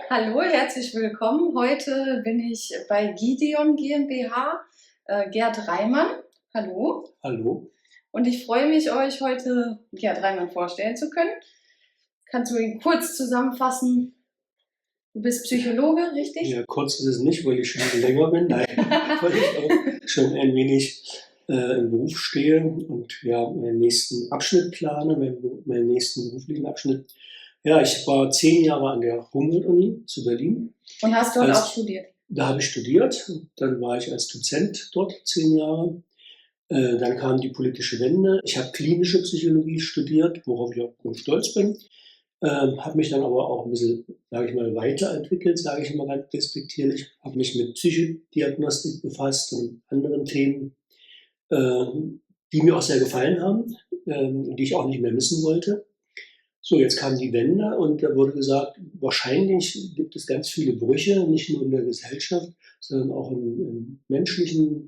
Hallo, herzlich willkommen. Heute bin ich bei Gideon GmbH, Gerd Reimann. Hallo. Hallo. Und ich freue mich, euch heute Gerd Reimann vorstellen zu können. Kannst du ihn kurz zusammenfassen? Du bist Psychologe, richtig? Ja, kurz ist es nicht, weil ich schon länger bin. Nein, weil ich auch schon ein wenig im Beruf stehe und ja, meinen nächsten Abschnitt plane, meinen nächsten beruflichen Abschnitt. Ja, ich war 10 Jahre an der Humboldt-Uni zu Berlin. Und hast dort auch studiert? Da habe ich studiert. Dann war ich als Dozent dort 10 Jahre. Dann kam die politische Wende. Ich habe klinische Psychologie studiert, worauf ich auch ganz stolz bin. Habe mich dann aber auch ein bisschen, sage ich mal, weiterentwickelt, sage ich immer ganz despektierlich. Habe mich mit Psychodiagnostik befasst und anderen Themen, die mir auch sehr gefallen haben, die ich auch nicht mehr missen wollte. So, jetzt kam die Wende und da wurde gesagt, wahrscheinlich gibt es ganz viele Brüche, nicht nur in der Gesellschaft, sondern auch in menschlichen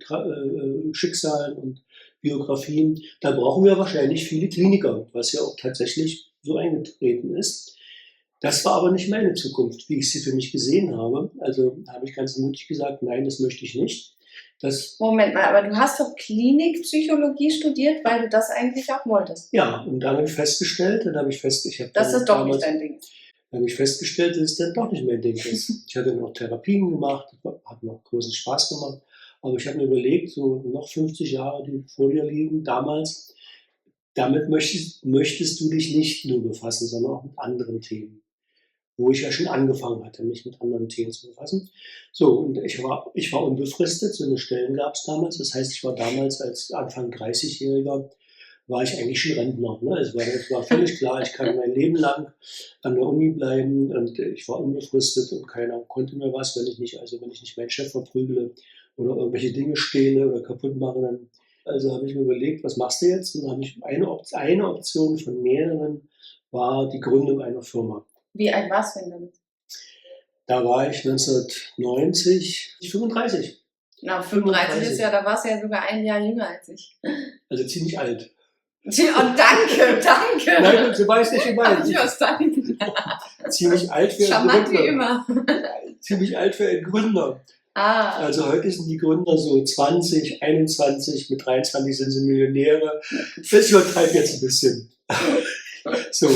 Schicksalen und Biografien. Da brauchen wir wahrscheinlich viele Kliniker, was ja auch tatsächlich so eingetreten ist. Das war aber nicht meine Zukunft, wie ich sie für mich gesehen habe. Also habe ich ganz mutig gesagt, nein, das möchte ich nicht. Moment mal, aber du hast doch Klinikpsychologie studiert, weil du das eigentlich auch wolltest. Ja, und dann habe ich festgestellt, das ist doch nicht dein Ding. Dann habe ich festgestellt, dass es dann doch nicht mein Ding ist. Ich hatte noch Therapien gemacht, hat noch großen Spaß gemacht. Aber ich habe mir überlegt, so noch 50 Jahre, die vor dir liegen, damals, damit möchtest du dich nicht nur befassen, sondern auch mit anderen Themen. Wo ich ja schon angefangen hatte, mich mit anderen Themen zu befassen. So, und ich war unbefristet, so eine Stellen gab es damals. Das heißt, ich war damals als Anfang 30-Jähriger, war ich eigentlich schon Rentner. Ne? Es war völlig klar, ich kann mein Leben lang an der Uni bleiben und ich war unbefristet und keiner konnte mir was, wenn ich nicht meinen Chef verprügle oder irgendwelche Dinge stehle oder kaputt mache. Dann, also habe ich mir überlegt, was machst du jetzt? Und dann habe ich eine Option von mehreren, war die Gründung einer Firma. Wie alt warst du denn damit? Da war ich 1990, 35. Na, 35 ist ja, da warst du ja sogar ein Jahr jünger als ich. Also ziemlich alt. Oh, danke. Nein, du weißt nicht, wie weit. Ich verstanden. Ziemlich alt für einen Charmant Gründer. wie immer. Ziemlich alt für einen Gründer. Ah. Also heute sind die Gründer so 20, 21, mit 23 sind sie Millionäre. Ich übertreibe jetzt ein bisschen. So.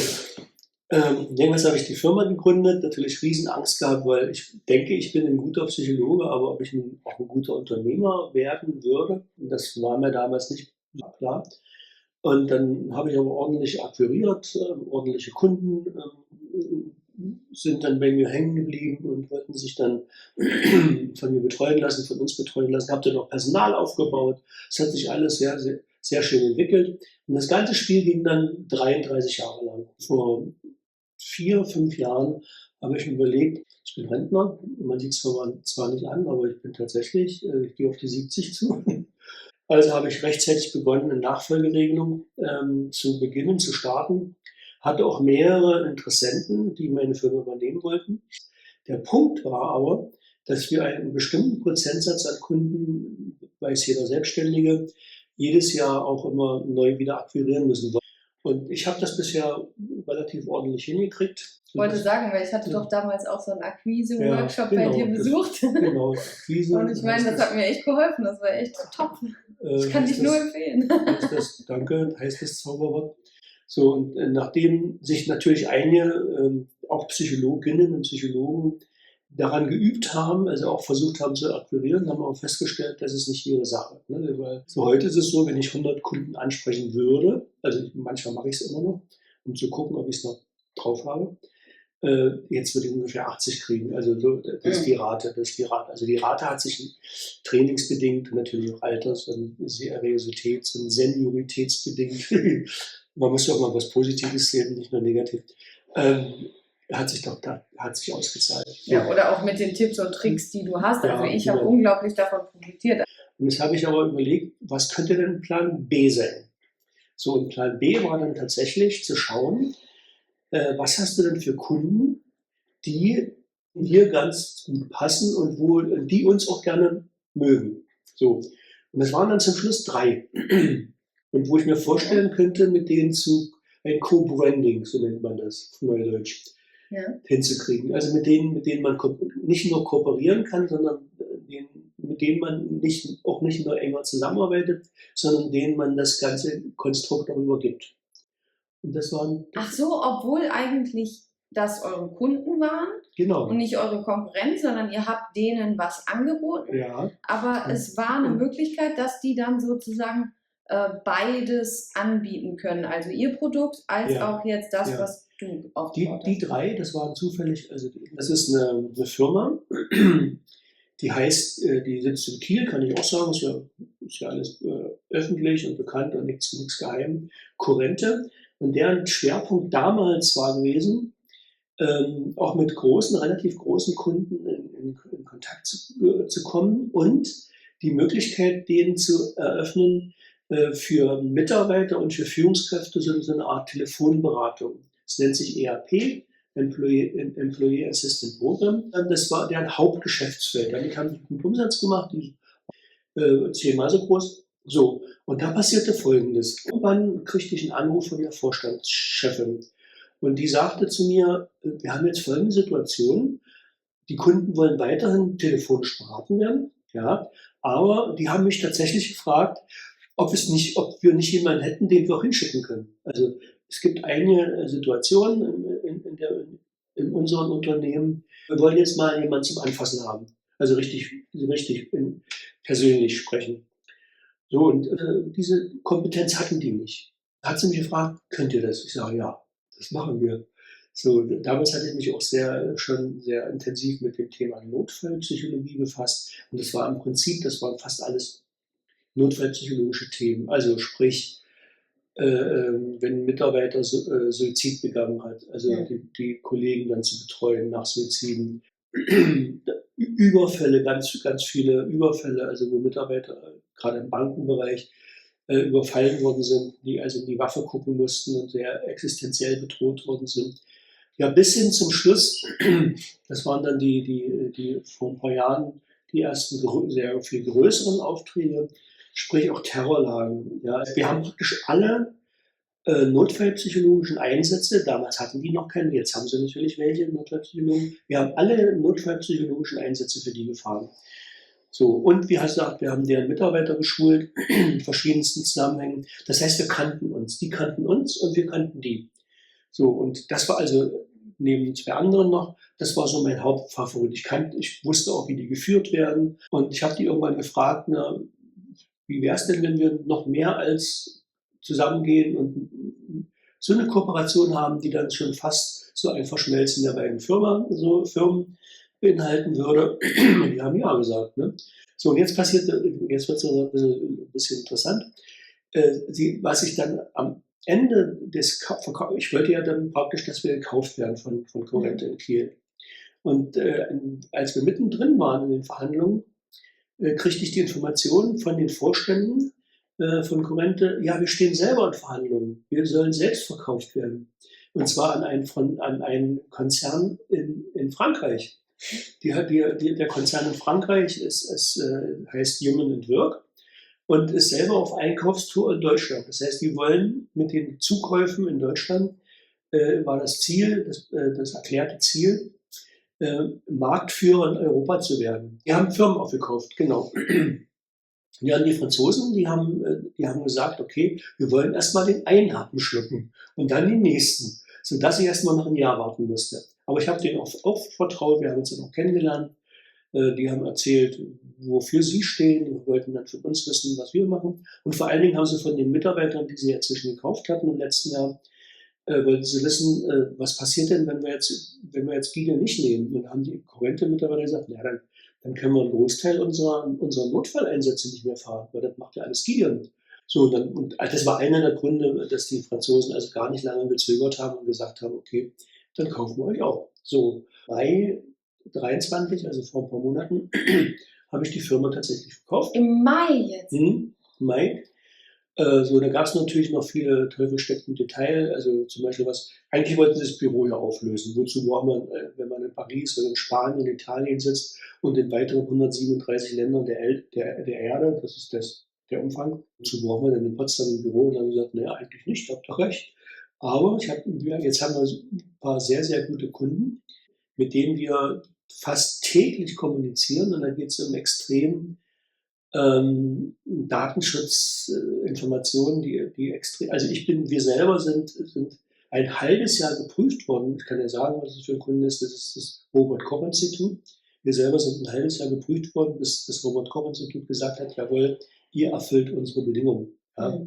Jedenfalls habe ich die Firma gegründet, natürlich Riesenangst gehabt, weil ich denke, ich bin ein guter Psychologe, aber ob ich auch ein guter Unternehmer werden würde, das war mir damals nicht klar. Und dann habe ich aber ordentlich akquiriert, ordentliche Kunden sind dann bei mir hängen geblieben und wollten sich dann von mir betreuen lassen, von uns betreuen lassen. Habe dann auch Personal aufgebaut. Es hat sich alles sehr, sehr, sehr schön entwickelt. Und das ganze Spiel ging dann 33 Jahre lang. Vor 4, 5 Jahren habe ich mir überlegt, ich bin Rentner, man sieht es zwar nicht an, aber ich bin tatsächlich, ich gehe auf die 70 zu. Also habe ich rechtzeitig begonnen, eine Nachfolgeregelung zu starten. Hatte auch mehrere Interessenten, die meine Firma übernehmen wollten. Der Punkt war aber, dass wir einen bestimmten Prozentsatz an Kunden, weiß jeder Selbstständige, jedes Jahr auch immer neu wieder akquirieren müssen. Und ich habe das bisher relativ ordentlich hingekriegt. Ich wollte sagen, weil ich hatte doch damals auch so einen Akquise-Workshop bei dir besucht. Genau, Akquise. Und ich meine, das hat mir echt geholfen, das war echt top. Ich kann dich nur empfehlen. Danke, heißt das Zauberwort. So, und nachdem sich natürlich einige, auch Psychologinnen und Psychologen, daran geübt haben, also auch versucht haben zu akquirieren, haben wir auch festgestellt, das ist nicht ihre Sache. Ne? Weil so heute ist es so, wenn ich 100 Kunden ansprechen würde, also manchmal mache ich es immer noch, um zu gucken, ob ich es noch drauf habe. Jetzt würde ich ungefähr 80 kriegen. Also das ist die Rate. Also die Rate hat sich trainingsbedingt, natürlich auch Alters- und Seriositäts- und Senioritätsbedingt, man muss ja auch mal was Positives sehen, nicht nur negativ, hat sich ausgezahlt. Ja, oder auch mit den Tipps und Tricks, die du hast. Also Ja, ich habe unglaublich davon profitiert. Und jetzt habe ich aber überlegt, was könnte denn Plan B sein? So, und Plan B war dann tatsächlich zu schauen, was hast du denn für Kunden, die hier ganz gut passen und die uns auch gerne mögen. So. Und das waren dann zum Schluss 3. Und wo ich mir vorstellen könnte, mit denen ein Co-Branding, so nennt man das, Neudeutsch. Ja. hinzukriegen. Also mit denen man nicht nur kooperieren kann, sondern mit denen man auch nicht nur enger zusammenarbeitet, sondern denen man das ganze Konstrukt auch übergibt. Und das waren, Ach so, obwohl eigentlich das eure Kunden waren und genau, nicht eure Konkurrenz, sondern ihr habt denen was angeboten. ja. Aber es war eine Möglichkeit, dass die dann sozusagen beides anbieten können. Also ihr Produkt als Ja, auch jetzt das, ja. was du Die aufgebaut hast. drei, das waren zufällig, also das ist eine Firma, die heißt, die sitzt in Kiel, kann ich auch sagen, ist ja alles öffentlich und bekannt und nichts geheim, Currente. Und deren Schwerpunkt damals war gewesen, auch mit relativ großen Kunden in Kontakt zu kommen und die Möglichkeit, denen zu eröffnen, für Mitarbeiter und für Führungskräfte so eine Art Telefonberatung. Es nennt sich EAP, Employee Assistant Program. Das war deren Hauptgeschäftsfeld. Damit haben die guten Umsatz gemacht, die 10-mal so groß. So, und da passierte Folgendes. Irgendwann kriegte ich einen Anruf von der Vorstandschefin. Und die sagte zu mir, wir haben jetzt folgende Situation. Die Kunden wollen weiterhin telefonisch beraten werden, ja, aber die haben mich tatsächlich gefragt, ob wir nicht jemanden hätten, den wir auch hinschicken können. Also es gibt eine Situation in unserem Unternehmen, wir wollen jetzt mal jemanden zum Anfassen haben. Also richtig persönlich sprechen. So, und diese Kompetenz hatten die nicht. Da hat sie mich gefragt, könnt ihr das? Ich sage, ja, das machen wir. So, damals hatte ich mich auch schon sehr intensiv mit dem Thema Notfallpsychologie befasst. Und das waren fast alles notfallpsychologische Themen. Also sprich, wenn ein Mitarbeiter Suizid begangen hat, also Ja. die Kollegen dann zu betreuen nach Suiziden. Überfälle, ganz viele Überfälle, also wo Mitarbeiter gerade im Bankenbereich überfallen worden sind, die also in die Waffe gucken mussten und sehr existenziell bedroht worden sind. Ja, bis hin zum Schluss, das waren dann die vor ein paar Jahren die ersten sehr viel größeren Aufträge, sprich auch Terrorlagen. Ja. Wir haben praktisch alle notfallpsychologischen Einsätze, damals hatten die noch keine, jetzt haben sie natürlich welche Notfallpsychologen, wir haben alle notfallpsychologischen Einsätze für die gefahren. So, und wie gesagt, wir haben deren Mitarbeiter geschult, in verschiedensten Zusammenhängen. Das heißt, wir kannten uns, die kannten uns und wir kannten die. So, und das war also neben 2 anderen noch, das war so mein Hauptfavorit. Ich wusste auch, wie die geführt werden. Und ich habe die irgendwann gefragt, na, wie wäre es denn, wenn wir noch mehr als zusammengehen und so eine Kooperation haben, die dann schon fast so ein Verschmelzen der beiden Firmen beinhalten würde. Und die haben ja gesagt. Ne? So, und jetzt wird es ein bisschen interessant. Was ich dann am Ende des Verkaufs, ich wollte ja dann praktisch, dass wir gekauft werden von Currente in Kiel. Und als wir mittendrin waren in den Verhandlungen, kriegte ich die Information von den Vorständen von Currente, ja, wir stehen selber in Verhandlungen, wir sollen selbst verkauft werden. Und zwar an einen Konzern in Frankreich. Der Konzern in Frankreich heißt Human & Work und ist selber auf Einkaufstour in Deutschland. Das heißt, die wollen mit den Zukäufen in Deutschland, war das Ziel, das erklärte Ziel, Marktführer in Europa zu werden. Die haben Firmen aufgekauft, genau. Ja, die Franzosen, die haben gesagt, okay, wir wollen erstmal den einen Happen schlucken und dann den nächsten, sodass ich erstmal noch ein Jahr warten musste. Aber ich habe denen auch vertraut, wir haben uns dann auch kennengelernt. Die haben erzählt, wofür sie stehen, die wollten dann von uns wissen, was wir machen. Und vor allen Dingen haben sie von den Mitarbeitern, die sie inzwischen gekauft hatten im letzten Jahr, wollten sie wissen, was passiert denn, wenn wir jetzt Giga nicht nehmen. Und dann haben die Currente-Mitarbeiter gesagt, ja, dann können wir einen Großteil unserer Notfalleinsätze nicht mehr fahren, weil das macht ja alles Giga. So, und das war einer der Gründe, dass die Franzosen also gar nicht lange gezögert haben und gesagt haben, okay, dann kaufen wir euch auch. So, Mai 23, also vor ein paar Monaten, habe ich die Firma tatsächlich verkauft. Im Mai jetzt? Mai. So, da gab es natürlich noch viele versteckte Details, also zum Beispiel eigentlich wollten sie das Büro ja auflösen. Wozu braucht man, wenn man in Paris oder in Spanien, in Italien sitzt und in weiteren 137 Ländern der Erde, das ist der Umfang, wozu braucht man denn in Potsdam ein Büro? Und dann haben sie gesagt, naja, eigentlich nicht, habt doch recht. Aber jetzt haben wir ein paar sehr, sehr gute Kunden, mit denen wir fast täglich kommunizieren. Und da geht es um extrem Datenschutzinformationen, die extrem, also wir selber sind ein halbes Jahr geprüft worden. Ich kann ja sagen, was es für ein Kunde ist. Das ist das Robert-Koch-Institut. Wir selber sind ein halbes Jahr geprüft worden, bis das Robert-Koch-Institut gesagt hat, jawohl, ihr erfüllt unsere Bedingungen. Ja.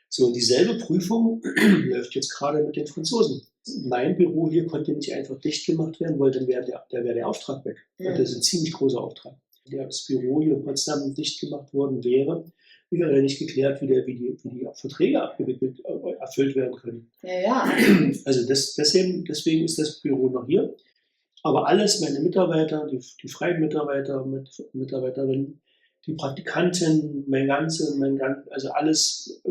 So, und dieselbe Prüfung läuft jetzt gerade mit den Franzosen. Mein Büro hier konnte nicht einfach dicht gemacht werden, weil dann wäre der Auftrag weg. Und das ist ein ziemlich großer Auftrag. Wenn das Büro hier in Potsdam dicht gemacht worden wäre nicht geklärt, wie die Verträge erfüllt werden können. Ja. Also deswegen ist das Büro noch hier. Aber alles, meine Mitarbeiter, die freien Mitarbeiter, Mitarbeiterinnen, die Praktikanten, also alles,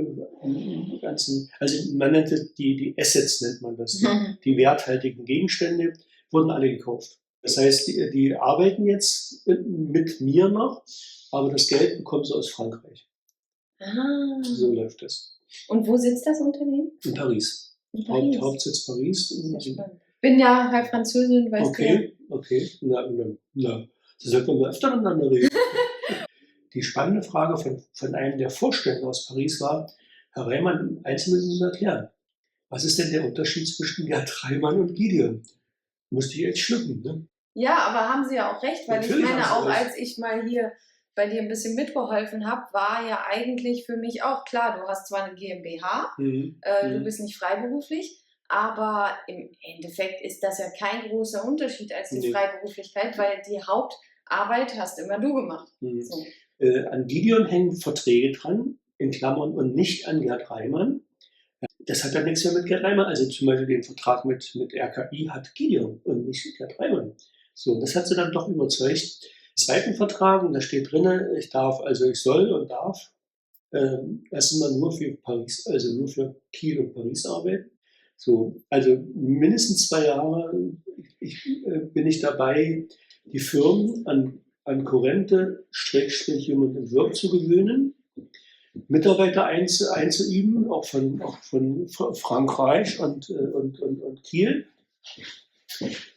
also man nennt es die Assets, nennt man das, die werthaltigen Gegenstände, wurden alle gekauft. Das heißt, die arbeiten jetzt mit mir noch, aber das Geld bekommen sie aus Frankreich. So läuft das. Und wo sitzt das Unternehmen? In Paris. Hauptsitz Paris. Ich bin ja halb Französin, weißt du. Okay. Na. Das sollten wir mal öfter miteinander reden. Die spannende Frage von einem der Vorstände aus Paris war, Herr Reimann, eins müssen Sie uns erklären. Was ist denn der Unterschied zwischen Gerd Reimann und Gideon? Musste ich jetzt schlucken, ne? Ja, aber haben Sie ja auch recht, weil Natürlich ich meine, auch recht. als ich mal hier bei dir ein bisschen mitgeholfen habe, war ja eigentlich für mich auch klar, du hast zwar eine GmbH, du bist nicht freiberuflich, aber im Endeffekt ist das ja kein großer Unterschied als die Freiberuflichkeit, weil die Hauptarbeit hast immer du gemacht. So. An Gideon hängen Verträge dran, in Klammern, und nicht an Gerd Reimann. Das hat dann nichts mehr mit Gerd Reimann, also zum Beispiel den Vertrag mit RKI hat Gideon und nicht Gerd Reimann. So, das hat sie dann doch überzeugt. Im zweiten Vertrag, und da steht drin, ich soll und darf erst einmal nur für Paris, also nur für Kiel und Paris arbeiten. So, also mindestens 2 Jahre bin ich dabei, die Firmen an Kurrente, Human & Work zu gewöhnen, Mitarbeiter einzuüben, auch von Frankreich und Kiel.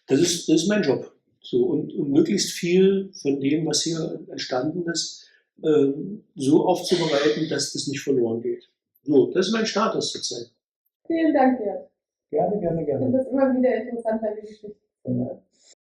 Das ist mein Job. So, und möglichst viel von dem, was hier entstanden ist, so aufzubereiten, dass das nicht verloren geht. So, das ist mein Status zurzeit. Vielen Dank dir. Gerne. Ich finde das immer wieder interessant, deine Geschichte zu hören.